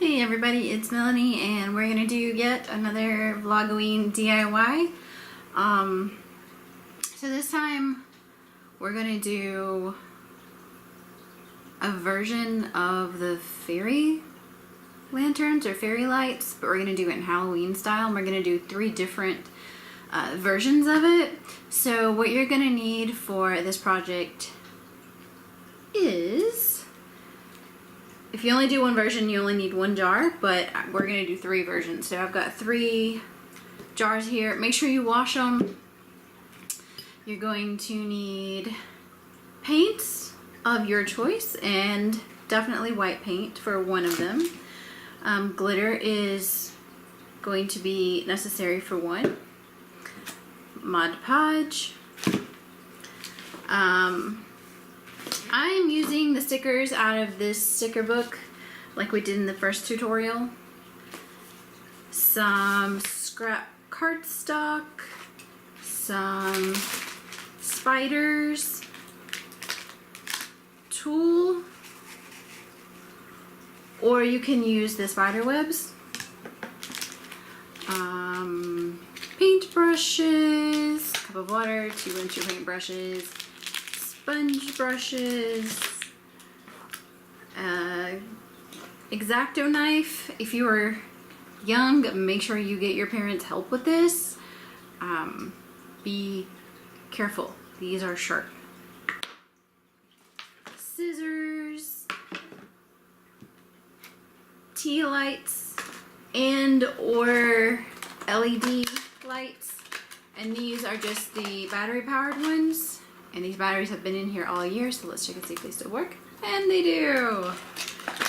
Hey everybody, it's Melanie and we're gonna do yet another Vlogoween DIY. So this time we're gonna do a version of the fairy lanterns or fairy lights, but we're gonna do it in Halloween style. And we're gonna do 3 different versions of it. So what you're gonna need for this project is, if you only do one version, you only need 1 jar, but we're gonna do 3 versions. So I've got 3 jars here. Make sure you wash them. You're going to need paints of your choice, and definitely white paint for one of them. Glitter is going to be necessary for one. Mod Podge. I'm using the stickers out of this sticker book like we did in the first tutorial. Some scrap cardstock, some spiders, tulle, or you can use the spider webs, paint brushes, cup of water to rinse your paint brushes, sponge brushes, X-Acto knife. If you are young, make sure you get your parents' help with this. Be careful, these are sharp. Scissors, tea lights, and or LED lights, and these are just the battery powered ones. And these batteries have been in here all year, so let's check and see if they still work. And they do!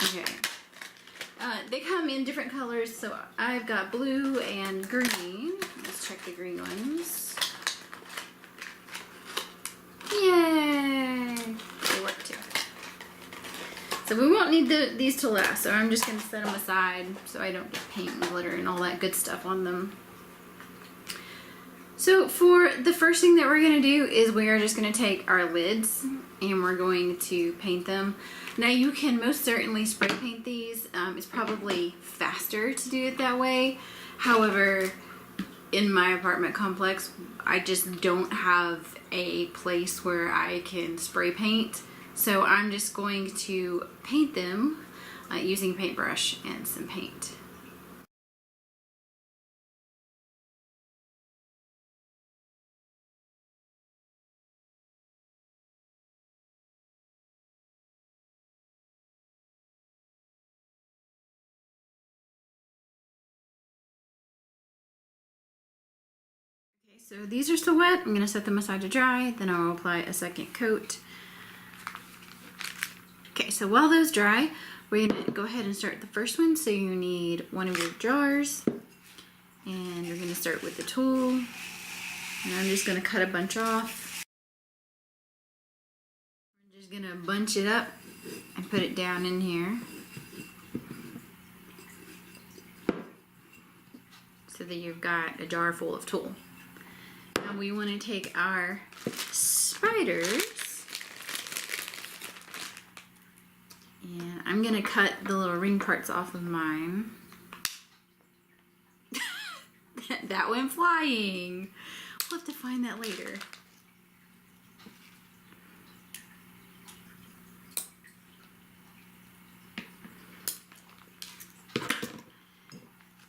Okay. They come in different colors, so I've got blue and green. Let's check the green ones. Yay! They work too. So we won't need these to last, so I'm just going to set them aside so I don't get paint and glitter and all that good stuff on them. So for the first thing that we're going to do is we are just going to take our lids and we're going to paint them. Now you can most certainly spray paint these. It's probably faster to do it that way. However, in my apartment complex, I just don't have a place where I can spray paint. So I'm just going to paint them using a paintbrush and some paint. So these are still wet. I'm going to set them aside to dry, then I'll apply a second coat. Okay, so while those dry, we're going to go ahead and start the first one. So you need one of your jars, and you're going to start with the tulle. And I'm just going to cut a bunch off. I'm just going to bunch it up and put it down in here, so that you've got a jar full of tulle. Now we want to take our spiders, and I'm going to cut the little ring parts off of mine. That went flying. We'll have to find that later.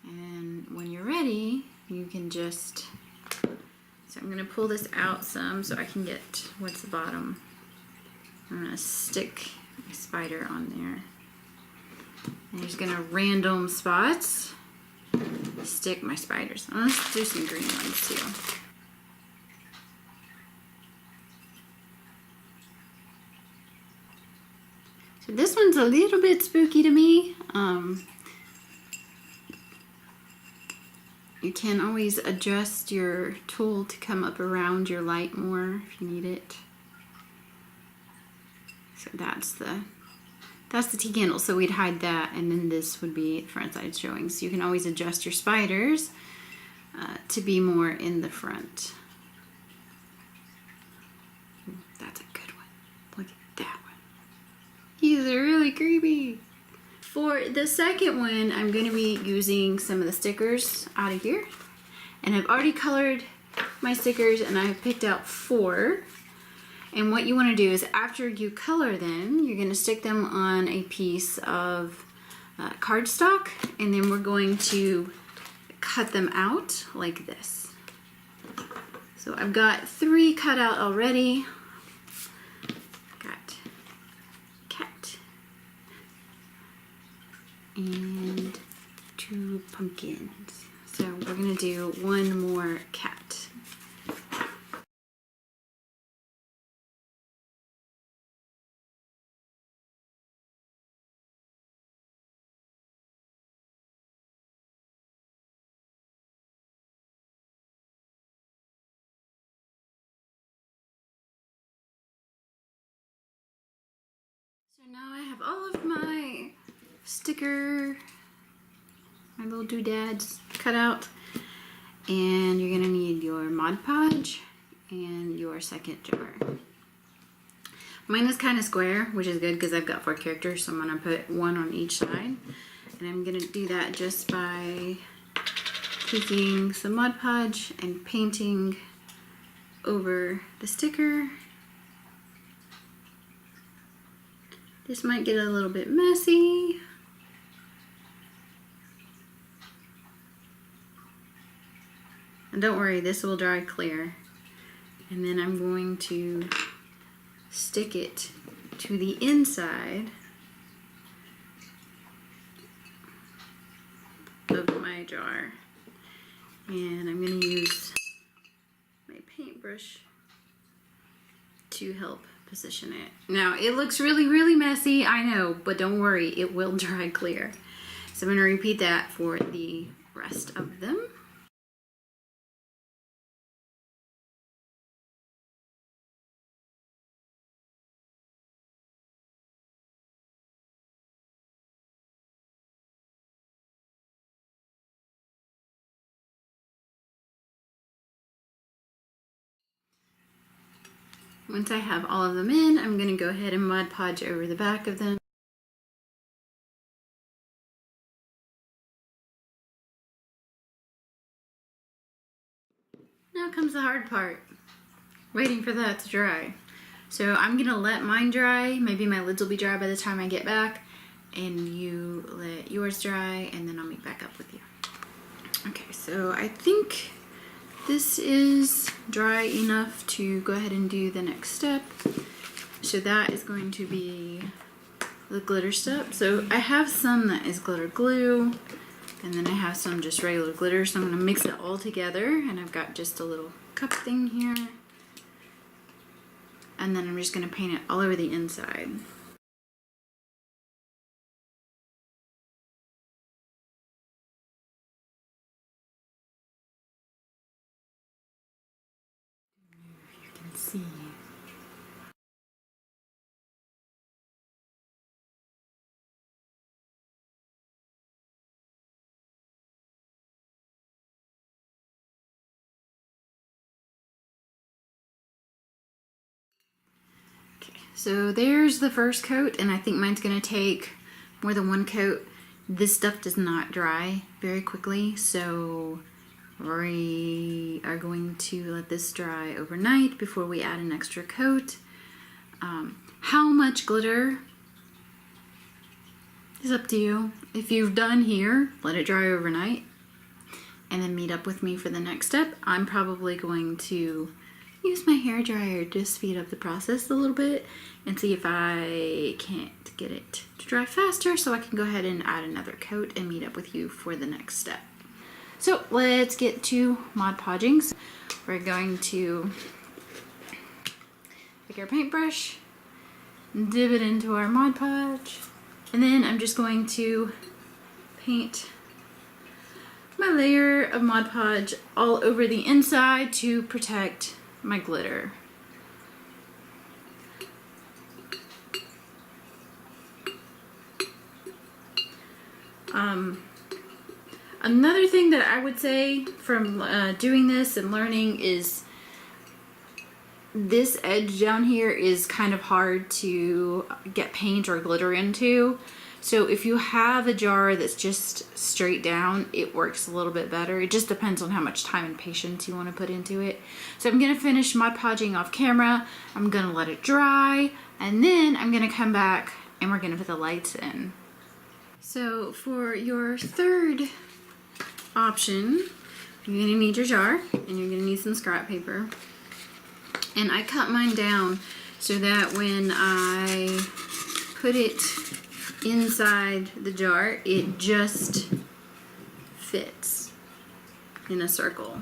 And when you're ready, you can just... So I'm going to pull this out some so I can get what's the bottom. I'm going to stick my spider on there. And I'm just going to random spots stick my spiders. I'm going to do some green ones too. So this one's a little bit spooky to me. You can always adjust your tulle to come up around your light more if you need it. So that's the tea candle, so we'd hide that, and then this would be front side showing. So you can always adjust your spiders to be more in the front. Ooh, that's a good one. Look at that one. These are really creepy. For the second one, I'm going to be using some of the stickers out of here. And I've already colored my stickers and I've picked out 4. And what you want to do is after you color them, you're going to stick them on a piece of cardstock, and then we're going to cut them out like this. So I've got 3 cut out already. Got cat and 2 pumpkins. So we're going to do 1 more cat. So now I have all of my my little doodads cut out, and you're gonna need your Mod Podge and your second jar. Mine is kind of square, which is good because I've got 4 characters, so I'm gonna put 1 on each side, and I'm gonna do that just by taking some Mod Podge and painting over the sticker. This might get a little bit messy. And don't worry, this will dry clear. And then I'm going to stick it to the inside of my jar. And I'm going to use my paintbrush to help position it. Now it looks really messy, I know, but don't worry, it will dry clear. So I'm going to repeat that for the rest of them. Once I have all of them in, I'm going to go ahead and Mod Podge over the back of them. Now comes the hard part, waiting for that to dry. So I'm going to let mine dry, maybe my lids will be dry by the time I get back, and you let yours dry, and then I'll meet back up with you. Okay, so I think this is dry enough to go ahead and do the next step. So that is going to be the glitter step. So I have some that is glitter glue, and then I have some just regular glitter. So I'm going to mix it all together, and I've got just a little cup thing here. And then I'm just going to paint it all over the inside. See. Okay, so there's the first coat, and I think mine's gonna take more than 1 coat. This stuff does not dry very quickly, so we are going to let this dry overnight before we add an extra coat. How much glitter is up to you. If you've done here, let it dry overnight and then meet up with me for the next step. I'm probably going to use my hair dryer to speed up the process a little bit and see if I can't get it to dry faster, so I can go ahead and add another coat and meet up with you for the next step. So let's get to Mod Podging. So we're going to take our paintbrush, dip it into our Mod Podge, and then I'm just going to paint my layer of Mod Podge all over the inside to protect my glitter. Another thing that I would say from doing this and learning is this edge down here is kind of hard to get paint or glitter into. So if you have a jar that's just straight down, it works a little bit better. It just depends on how much time and patience you want to put into it. So I'm gonna finish Mod Podging off camera. I'm gonna let it dry, and then I'm gonna come back and we're gonna put the lights in. So for your third option, you're gonna need your jar and you're gonna need some scrap paper. And I cut mine down so that when I put it inside the jar, it just fits in a circle.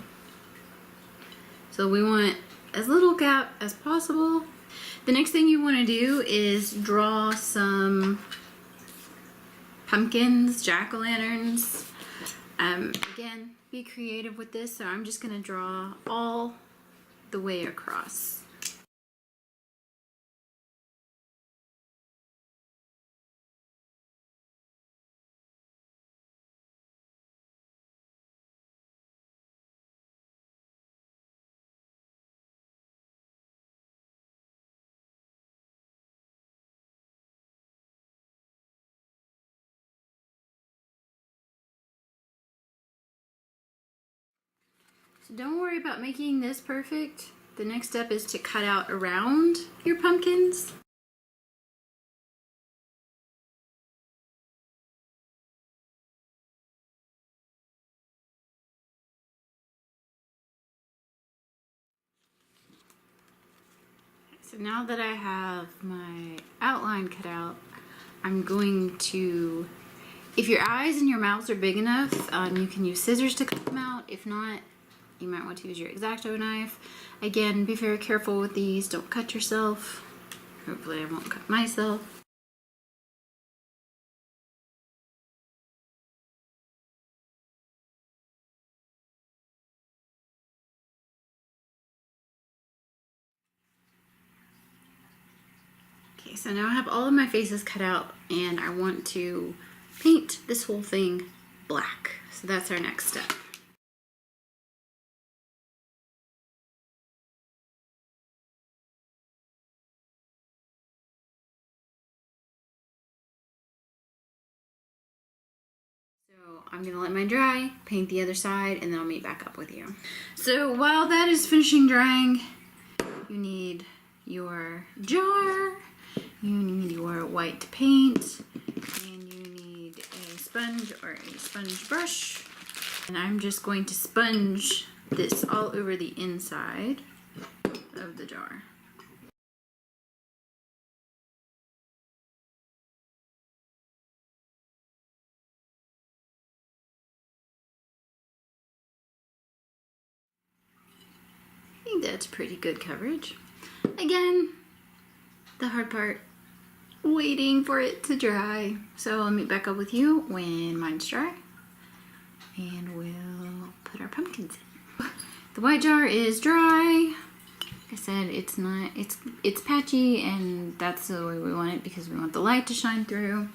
So we want as little gap as possible. The next thing you want to do is draw some pumpkins, jack-o'-lanterns. Again, be creative with this, so I'm just going to draw all the way across. So don't worry about making this perfect. The next step is to cut out around your pumpkins. So now that I have my outline cut out, I'm going to, if your eyes and your mouths are big enough, you can use scissors to cut them out. If not, you might want to use your X-Acto knife. Again, be very careful with these. Don't cut yourself. Hopefully I won't cut myself. Okay, so now I have all of my faces cut out and I want to paint this whole thing black. So that's our next step. So I'm gonna let mine dry, paint the other side, and then I'll meet back up with you. So while that is finishing drying, you need your jar, you need your white paint, and you need a sponge or a sponge brush. And I'm just going to sponge this all over the inside of the jar. I think that's pretty good coverage. Again, the hard part, waiting for it to dry. So I'll meet back up with you when mine's dry and we'll put our pumpkins in. The white jar is dry. Like I said, it's patchy, and that's the way we want it because we want the light to shine through.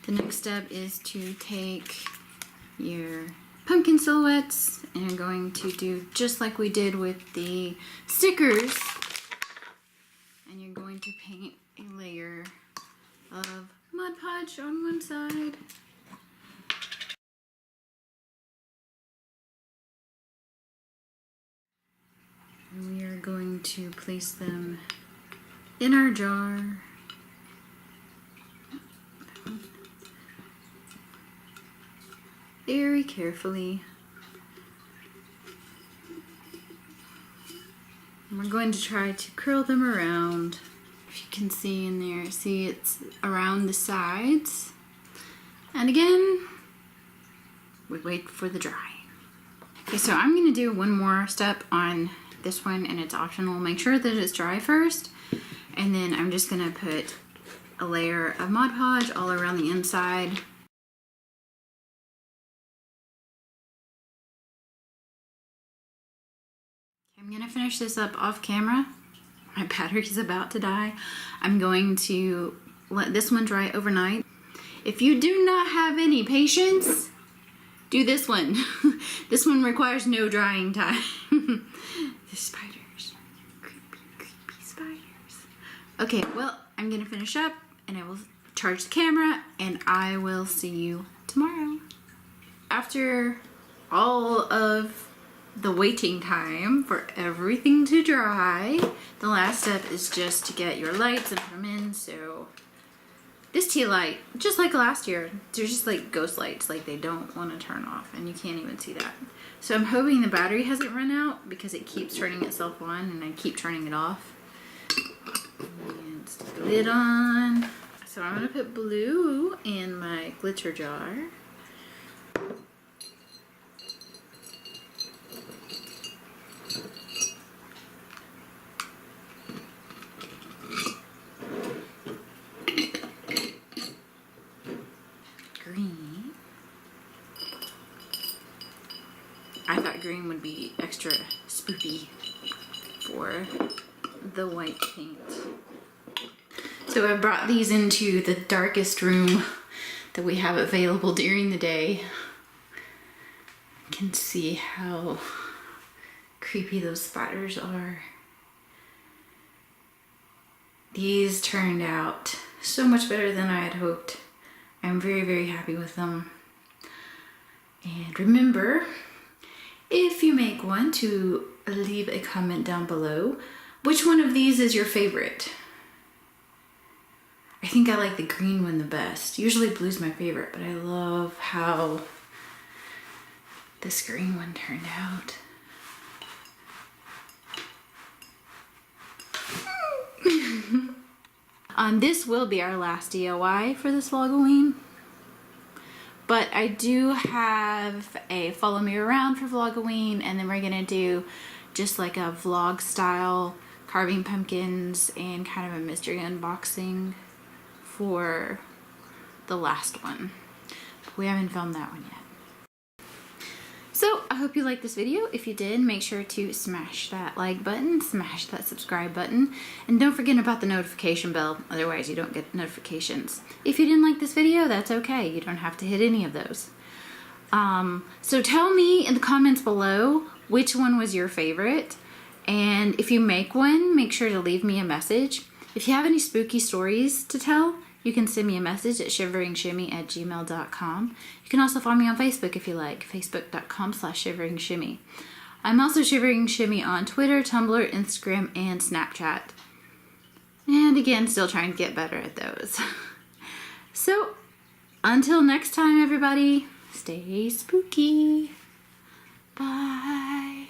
The next step is to take your pumpkin silhouettes and you're going to do just like we did with the stickers, and you're going to paint a layer of Mod Podge on one side. And we are going to place them in our jar. Very carefully. And we're going to try to curl them around. If you can see in there, see it's around the sides. And again, we wait for the dry. Okay, so I'm gonna do one more step on this one, and it's optional. Make sure that it's dry first, and then I'm just gonna put a layer of Mod Podge all around the inside. I'm gonna finish this up off camera. My battery's about to die. I'm going to let this one dry overnight. If you do not have any patience, do this one. This one requires no drying time. The spiders. Creepy, creepy spiders. Okay, well, I'm gonna finish up and I will charge the camera, and I will see you tomorrow. After all of the waiting time for everything to dry, the last step is just to get your lights and put them in. So this tea light, just like last year, they're just like ghost lights, like they don't want to turn off, and you can't even see that. So I'm hoping the battery hasn't run out because it keeps turning itself on and I keep turning it off. And stick the lid on. So I'm gonna put blue in my glitter jar. Green. I thought green would be extra spooky for the white paint. So I brought these into the darkest room that we have available during the day. You can see how creepy those spiders are. These turned out so much better than I had hoped. I'm very, very happy with them. And remember, if you make one, to leave a comment down below. Which one of these is your favorite? I think I like the green one the best. Usually blue's my favorite, but I love how this green one turned out. This will be our last DIY for this Vlogoween. But I do have a follow me around for Vlogoween, and then we're gonna do just like a vlog style carving pumpkins and kind of a mystery unboxing for the last one. But we haven't filmed that one yet. So I hope you liked this video. If you did, make sure to smash that like button, smash that subscribe button, and don't forget about the notification bell, otherwise you don't get notifications. If you didn't like this video, that's okay. You don't have to hit any of those. So tell me in the comments below which one was your favorite, and if you make one, make sure to leave me a message. If you have any spooky stories to tell, you can send me a message at ShiveringShimmy@gmail.com. You can also find me on Facebook if you like, facebook.com/ShiveringShimmy. I'm also Shivering Shimmy on Twitter, Tumblr, Instagram, and Snapchat. And again, still trying to get better at those. So, until next time, everybody, stay spooky. Bye.